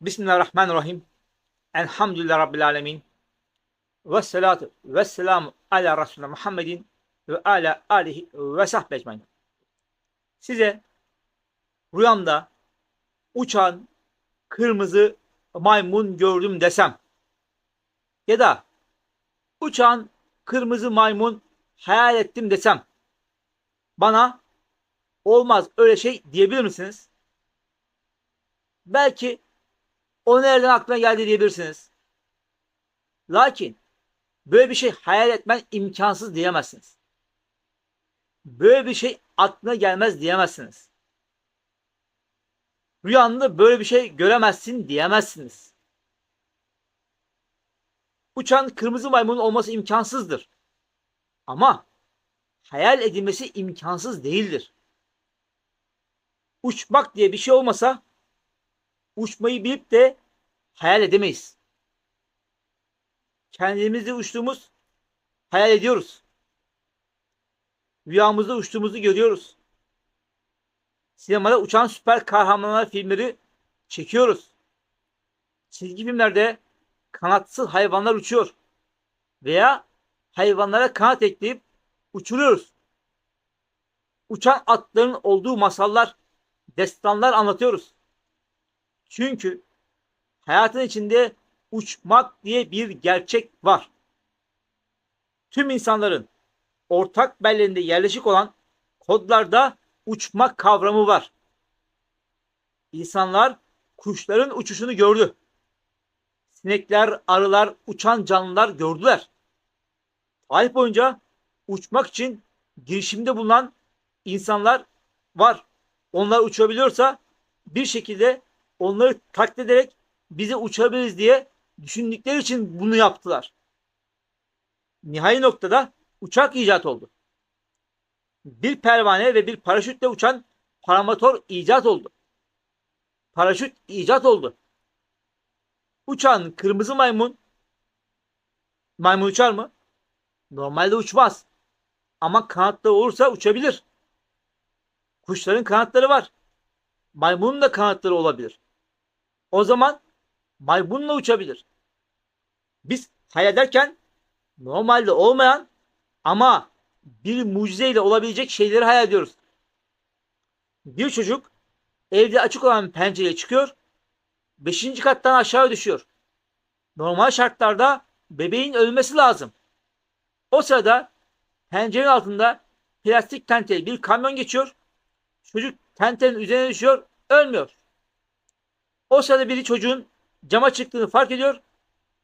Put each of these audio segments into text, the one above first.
Bismillahirrahmanirrahim. Elhamdülillah Rabbil alemin. Ve salatu ve selamu ala Resulü Muhammedin ve ala alihi ve sahbihi ecmaîn. Size rüyamda uçan kırmızı maymun gördüm desem ya da uçan kırmızı maymun hayal ettim desem bana olmaz öyle şey diyebilir misiniz? Belki o nereden aklına geldi diyebilirsiniz. Lakin böyle bir şey hayal etmen imkansız diyemezsiniz. Böyle bir şey aklına gelmez diyemezsiniz. Rüyanda böyle bir şey göremezsin diyemezsiniz. Uçan kırmızı maymun olması imkansızdır. Ama hayal edilmesi imkansız değildir. Uçmak diye bir şey olmasa uçmayı bilip de hayal edemeyiz. Kendimizde uçtuğumuz hayal ediyoruz. Rüyamızda uçtuğumuzu görüyoruz. Sinemada uçan süper kahramanlar filmleri çekiyoruz. Çizgi filmlerde kanatsız hayvanlar uçuyor. Veya hayvanlara kanat ekleyip uçuruyoruz. Uçan atların olduğu masallar, destanlar anlatıyoruz. Çünkü hayatın içinde uçmak diye bir gerçek var. Tüm insanların ortak belleğinde yerleşik olan kodlarda uçmak kavramı var. İnsanlar kuşların uçuşunu gördü. Sinekler, arılar, uçan canlılar gördüler. Tarih boyunca uçmak için girişimde bulunan insanlar var. Onlar uçabiliyorsa bir şekilde onları taklit ederek bize uçabiliriz diye düşündükleri için bunu yaptılar. Nihai noktada uçak icat oldu. Bir pervane ve bir paraşütle uçan paramotor icat oldu. Paraşüt icat oldu. Uçan kırmızı maymun uçar mı? Normalde uçmaz. Ama kanatları olursa uçabilir. Kuşların kanatları var. Maymunun da kanatları olabilir. O zaman maymunla uçabilir. Biz hayal ederken normalde olmayan ama bir mucizeyle olabilecek şeyleri hayal ediyoruz. Bir çocuk evde açık olan pencereye çıkıyor, 5. kattan aşağı düşüyor. Normal şartlarda bebeğin ölmesi lazım. O sırada pencerenin altında plastik tenteli bir kamyon geçiyor. Çocuk tentenin üzerine düşüyor, ölmüyor. O sırada biri çocuğun cama çıktığını fark ediyor.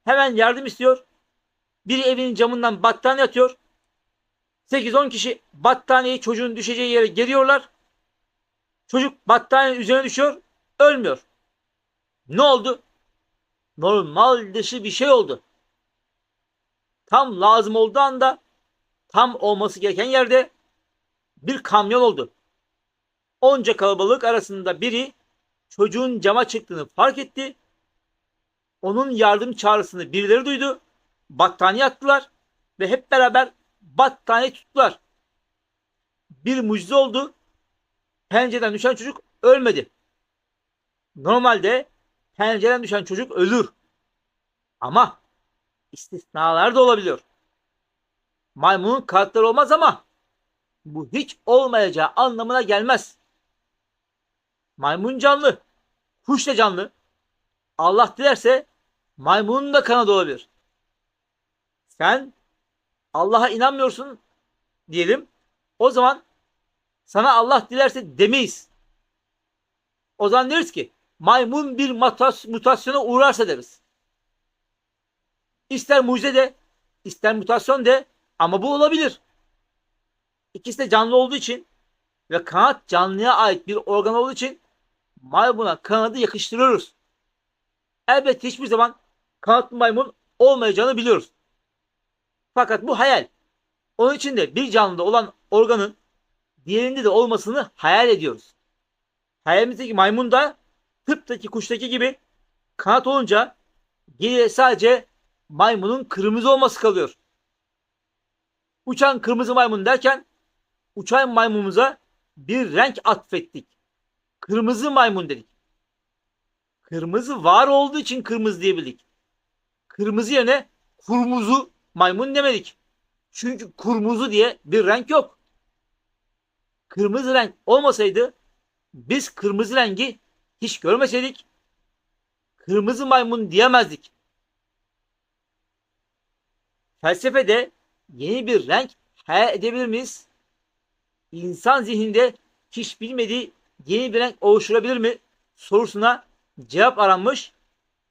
Hemen yardım istiyor. Biri evinin camından battaniye atıyor. 8-10 kişi battaniyeyi çocuğun düşeceği yere geriyorlar. Çocuk battaniyenin üzerine düşüyor, ölmüyor. Ne oldu? Normal dışı bir şey oldu. Tam lazım olduğu anda, tam olması gereken yerde bir kamyon oldu. Onca kalabalık arasında biri çocuğun cama çıktığını fark etti. Onun yardım çağrısını birileri duydu. Battaniye attılar ve hep beraber battaniye tuttular. Bir mucize oldu. Pencereden düşen çocuk ölmedi. Normalde pencereden düşen çocuk ölür. Ama istisnalar da olabiliyor. Maymunun kanatları olmaz ama bu hiç olmayacağı anlamına gelmez. Maymun canlı, kuş da canlı. Allah dilerse maymunun da kanadı olabilir. Sen Allah'a inanmıyorsun diyelim. O zaman sana Allah dilerse demeyiz. O zaman deriz ki maymun bir mutasyona uğrarsa deriz. İster mucize de, ister mutasyon de ama bu olabilir. İkisi de canlı olduğu için ve kanat canlıya ait bir organ olduğu için maymuna kanadı yakıştırıyoruz. Elbette hiçbir zaman kanatlı maymun olmayacağını biliyoruz. Fakat bu hayal. Onun için de bir canlıda olan organın diğerinde de olmasını hayal ediyoruz. Hayalimizdeki maymun da tıptaki kuştaki gibi kanat olunca geriye sadece maymunun kırmızı olması kalıyor. Uçan kırmızı maymun derken uçan maymunumuza bir renk atfettik. Kırmızı maymun dedik. Kırmızı var olduğu için kırmızı diyebildik. Kırmızı yerine kurmuzu maymun demedik. Çünkü kurmuzu diye bir renk yok. Kırmızı renk olmasaydı biz kırmızı rengi hiç görmeseydik kırmızı maymun diyemezdik. Felsefede yeni bir renk hayal edebilir miyiz? İnsan zihninde hiç bilmediği yeni bir renk oluşturabilir mi? Sorusuna cevap aranmış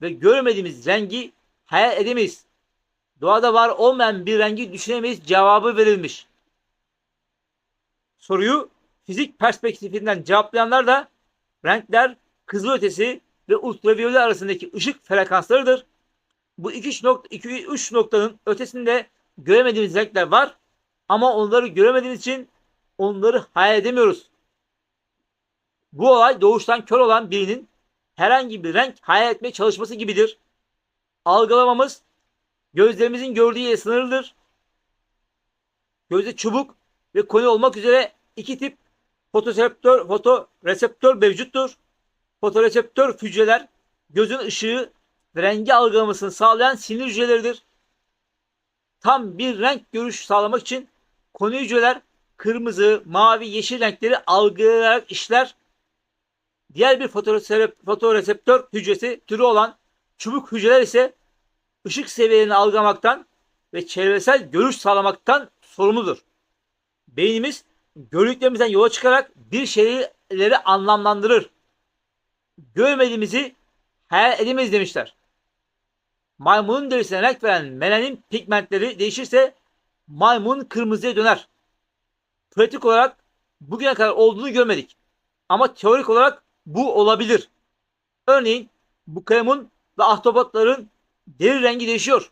ve görmediğimiz rengi hayal edemeyiz. Doğada var olmayan bir rengi düşünemeyiz cevabı verilmiş. Soruyu fizik perspektifinden cevaplayanlar da renkler kızılötesi ve ultraviyole arasındaki ışık frekanslarıdır. Bu iki uç noktanın ötesinde göremediğimiz renkler var ama onları göremediğimiz için onları hayal edemiyoruz. Bu olay doğuştan kör olan birinin herhangi bir renk hayal etmeye çalışması gibidir. Algılamamız gözlerimizin gördüğü ile sınırlıdır. Gözde çubuk ve koni olmak üzere iki tip fotoreseptör mevcuttur. Fotoreseptör hücreler gözün ışığı ve rengi algılamasını sağlayan sinir hücreleridir. Tam bir renk görüş sağlamak için koni hücreler kırmızı, mavi, yeşil renkleri algılayarak işler. Diğer bir fotoreseptör hücresi türü olan çubuk hücreler ise ışık seviyelerini algılamaktan ve çevresel görüş sağlamaktan sorumludur. Beynimiz gördüklerimizden yola çıkarak bir şeyleri anlamlandırır. Görmediğimizi hayal edemeyiz demişler. Maymunun derisine renk veren melanin pigmentleri değişirse maymun kırmızıya döner. Pratik olarak bugüne kadar olduğunu görmedik. Ama teorik olarak bu olabilir. Örneğin bu kalemun ve ahtapotların deri rengi değişiyor.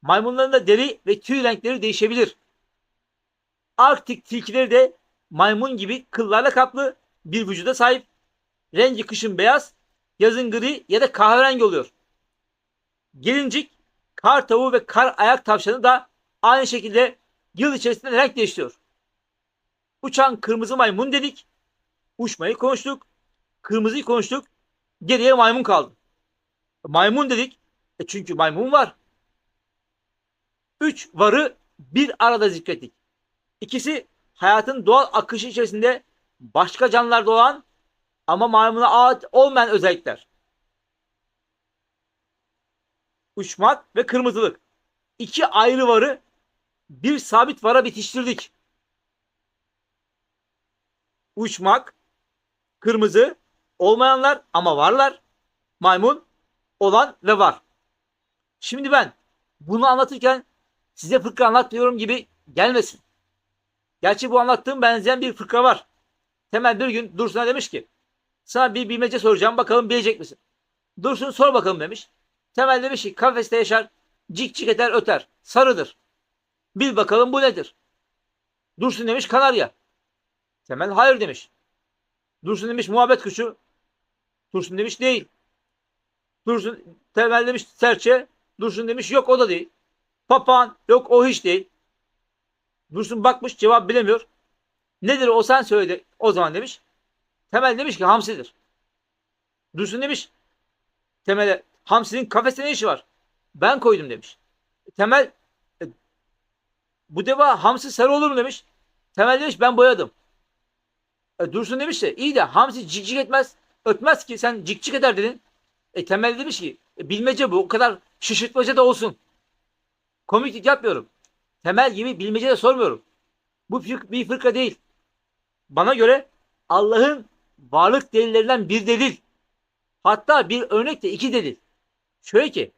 Maymunların da deri ve tüy renkleri değişebilir. Arktik tilkileri de maymun gibi kıllarla kaplı bir vücuda sahip. Rengi kışın beyaz, yazın gri ya da kahverengi oluyor. Gelincik, kar tavuğu ve kar ayak tavşanı da aynı şekilde yıl içerisinde renk değiştiriyor. Uçan kırmızı maymun dedik. Uçmayı konuştuk. Kırmızıyı konuştuk. Geriye maymun kaldı. Maymun dedik. Çünkü maymun var. 3 varı bir arada zikrettik. İkisi hayatın doğal akışı içerisinde başka canlılarda olan ama maymuna ait olmayan özellikler. Uçmak ve kırmızılık. 2 ayrı varı bir sabit vara bitiştirdik. Uçmak, kırmızı, olmayanlar ama varlar. Maymun, olan ve var. Şimdi ben bunu anlatırken size fıkra anlatmıyorum gibi gelmesin. Gerçi bu anlattığım benzeyen bir fıkra var. Temel bir gün Dursun'a demiş ki sana bir bilmece soracağım bakalım bilecek misin? Dursun sor bakalım demiş. Temel demiş ki kafeste yaşar, cik cik eder öter, sarıdır. Bil bakalım bu nedir? Dursun demiş kanarya. Temel hayır demiş. Dursun demiş muhabbet kuşu. Dursun demiş değil. Temel demiş serçe. Dursun demiş yok o da değil. Papağan yok o hiç değil. Dursun bakmış cevap bilemiyor. Nedir o sen söyle o zaman demiş. Temel demiş ki hamsidir. Dursun demiş Temel'e hamsinin kafeste ne işi var? Ben koydum demiş. Temel bu deva hamsi sarı olur mu demiş. Temel demiş ben boyadım. Dursun demiş de iyi de hamsi cik cik etmez. Ötmez ki sen cik cik eder dedin. Temel demiş ki bilmece bu o kadar şaşırtmaca da olsun. Komiklik yapmıyorum. Temel gibi bilmece de sormuyorum. Bu bir fırka değil. Bana göre Allah'ın varlık delillerinden bir delil. Hatta bir örnek de 2 delil. Şöyle ki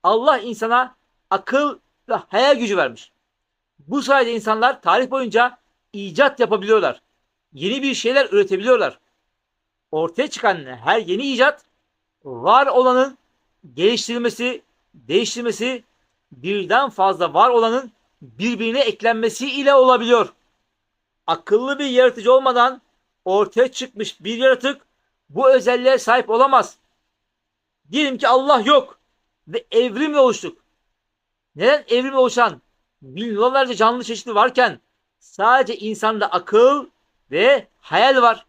Allah insana akıl ve hayal gücü vermiş. Bu sayede insanlar tarih boyunca icat yapabiliyorlar. Yeni bir şeyler üretebiliyorlar. Ortaya çıkan her yeni icat var olanın geliştirilmesi, değiştirilmesi, birden fazla var olanın birbirine eklenmesi ile olabiliyor. Akıllı bir yaratıcı olmadan ortaya çıkmış bir yaratık bu özelliğe sahip olamaz. Diyelim ki Allah yok ve evrimle oluştuk. Neden evrimle oluşan milyonlarca canlı çeşidi varken sadece insanda akıl ve hayal var?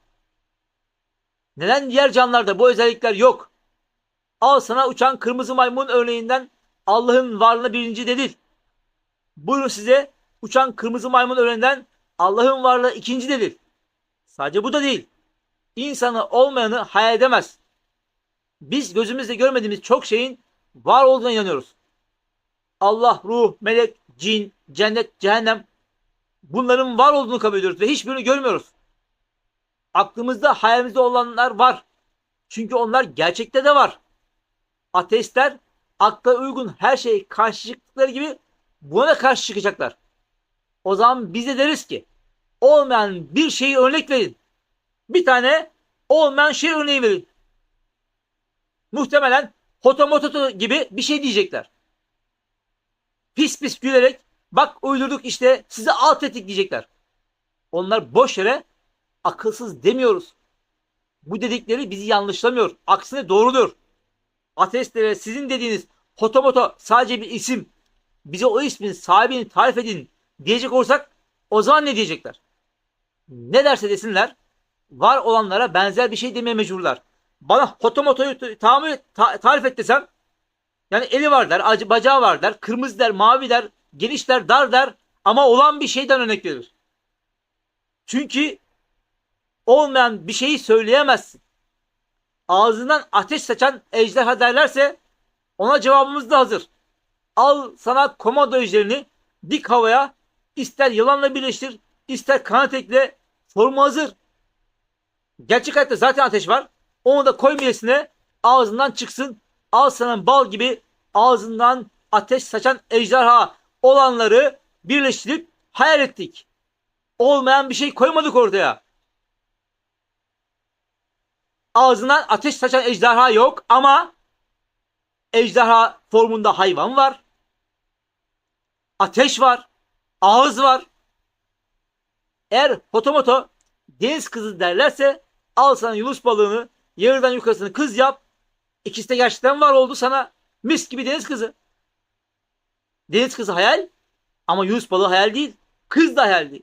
Neden diğer canlılarda bu özellikler yok? Al sana uçan kırmızı maymun örneğinden Allah'ın varlığına birinci delil. Buyurun size uçan kırmızı maymun örneğinden Allah'ın varlığı ikinci delil. Sadece bu da değil. İnsanı olmayanı hayal edemez. Biz gözümüzle görmediğimiz çok şeyin var olduğuna inanıyoruz. Allah, ruh, melek, cin, cennet, cehennem, bunların var olduğunu kabul ediyoruz ve hiçbirini görmüyoruz. Aklımızda, hayalimizde olanlar var. Çünkü onlar gerçekte de var. Ateistler akla uygun her şeye karşı çıktıkları gibi buna da karşı çıkacaklar. O zaman biz de deriz ki olmayan bir şeyi örnek verin. Bir tane olmayan şey örneği verin. Muhtemelen hotomototo gibi bir şey diyecekler. Pis pis gülerek bak uydurduk işte size alt ettik diyecekler. Onlar boş yere akılsız demiyoruz. Bu dedikleri bizi yanlışlamıyor. Aksine doğruluyor. Ateistlere sizin dediğiniz hotomoto sadece bir isim. Bize o ismin sahibini tarif edin diyecek olursak o zaman ne diyecekler? Ne derse desinler var olanlara benzer bir şey demeye mecburlar. Bana hotomotoyu tarif et desem yani eli var der, bacağı var der, kırmızı der, mavi der, geniş der, dar der ama olan bir şeyden örnek verir. Çünkü olmayan bir şeyi söyleyemezsin. Ağzından ateş saçan ejderha derlerse ona cevabımız da hazır. Al sana komando ejderini dik havaya ister yılanla birleştir ister kanat ekle formu hazır. Gerçek hayatta zaten ateş var. Onu da koy midesine ağzından çıksın. Al sana bal gibi ağzından ateş saçan ejderha olanları birleştirip hayal ettik. Olmayan bir şey koymadık ortaya. Ağzından ateş saçan ejderha yok ama ejderha formunda hayvan var. Ateş var. Ağız var. Eğer hotomoto deniz kızı derlerse al sana yunus balığını yarıdan yukarısını kız yap. İkisi de gerçekten var oldu sana. Mis gibi deniz kızı. Deniz kızı hayal ama yunus balığı hayal değil. Kız da hayal değil.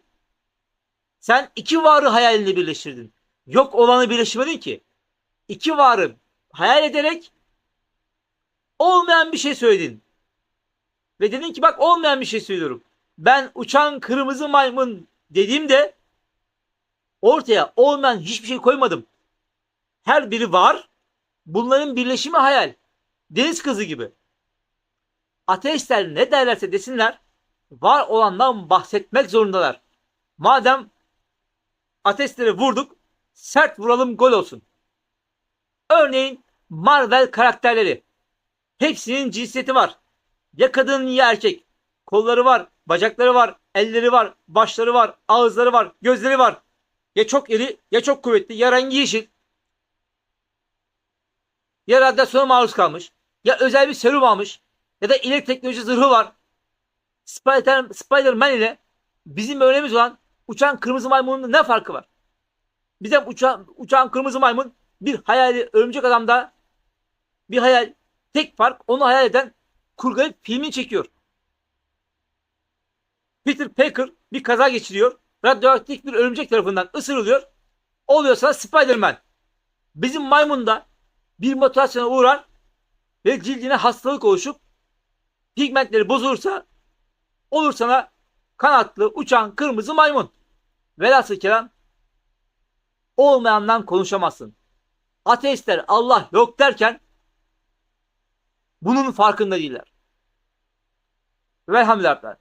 Sen iki varı hayalinde birleştirdin. Yok olanı birleştirmedin ki. İki varı hayal ederek olmayan bir şey söyledin. Ve dedin ki bak olmayan bir şey söylüyorum. Ben uçan kırmızı maymun dediğimde ortaya olmayan hiçbir şey koymadım. Her biri var. Bunların birleşimi hayal. Deniz kızı gibi. Ateistler ne derlerse desinler var olandan bahsetmek zorundalar. Madem ateistlere vurduk sert vuralım gol olsun. Örneğin Marvel karakterleri. Hepsinin cinsiyeti var. Ya kadın ya erkek. Kolları var, bacakları var, elleri var, başları var, ağızları var, gözleri var. Ya çok iri ya çok kuvvetli ya rengi yeşil. Ya radyasyona maruz kalmış. Ya özel bir serum almış. Ya da ileri teknoloji zırhı var. Spider-Man ile bizim öğrenimiz olan uçan kırmızı maymunun ne farkı var? Bize uçan kırmızı maymun bir hayali örümcek adamda bir hayal. Tek fark onu hayal eden kurgulayıp filmini çekiyor. Peter Parker bir kaza geçiriyor. Radyoaktif bir örümcek tarafından ısırılıyor. Oluyorsa Spider-Man. Bizim maymunda bir mutasyona uğrar ve cildine hastalık oluşup pigmentleri bozulursa olur sana kanatlı uçan kırmızı maymun. Velhasıl kelam olmayandan konuşamazsın. Ateistler Allah yok derken bunun farkında değiller. Velhamdülillah.